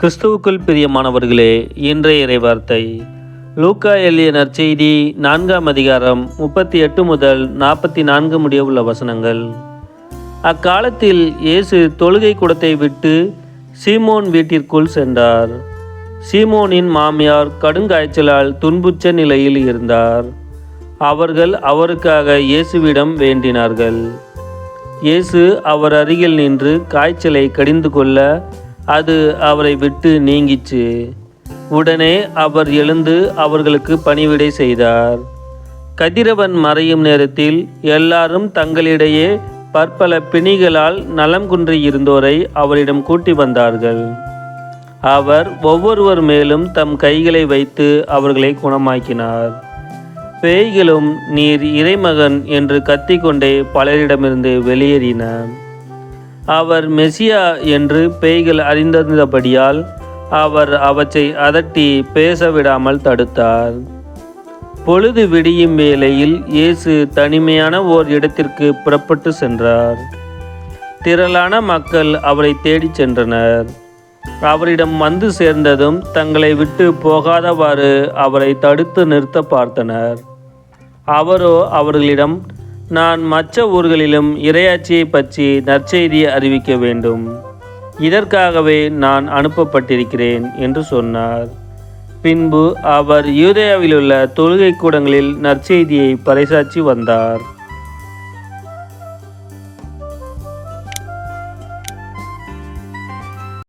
கிறிஸ்துவுக்குள் பிரியமானவர்களே, இன்றைய இறைவார்த்தை லூக்கா எழுதிய நற்செய்தி 4ஆம் அதிகாரம் 38 முதல் 44 முடிய உள்ள வசனங்கள். அக்காலத்தில் இயேசு தொழுகை கூடத்தை விட்டு சீமோன் வீட்டிற்குள் சென்றார். சீமோனின் மாமியார் கடுங்காய்ச்சலால் துன்புற்ற நிலையில் இருந்தார். அவர்கள் அவருக்காக இயேசுவிடம் வேண்டினார்கள். இயேசு அவர் அருகில் நின்று காய்ச்சலை கடிந்து கொள்ள அது அவரை விட்டு நீங்கிச்சு. உடனே அவர் எழுந்து அவர்களுக்கு பணிவிடை செய்தார். கதிரவன் மறையும் நேரத்தில் எல்லாரும் தங்களிடையே பற்பல பிணிகளால் நலம் குன்றி இருந்தோரை அவரிடம் கூட்டி வந்தார்கள். அவர் ஒவ்வொருவர் மேலும் தம் கைகளை வைத்து அவர்களை குணமாக்கினார். பேய்களும் நீர் இறைமகன் என்று கத்திக்கொண்டே பலரிடமிருந்து வெளியேறின. அவர் மெசியா என்று பேய்கள் அறிந்திருந்தபடியால் அவர் அவற்றை அதட்டி பேசவிடாமல் தடுத்தார். பொழுது விடியும் வேளையில் இயேசு தனிமையான ஓர் இடத்திற்கு புறப்பட்டு சென்றார். திரளான மக்கள் அவரை தேடிச் சென்றனர். அவரிடம் வந்து சேர்ந்ததும் தங்களை விட்டு போகாதவாறு அவரை தடுத்து நிறுத்த பார்த்தனர். அவரோ அவர்களிடம், நான் மற்ற ஊர்களிலும் இறையாட்சியை பற்றி நற்செய்தியை அறிவிக்க வேண்டும், இதற்காகவே நான் அனுப்பப்பட்டிருக்கிறேன் என்று சொன்னார். பின்பு அவர் யூதேயாவிலுள்ள தொழுகை கூடங்களில் நற்செய்தியை பறைசாற்றி வந்தார்.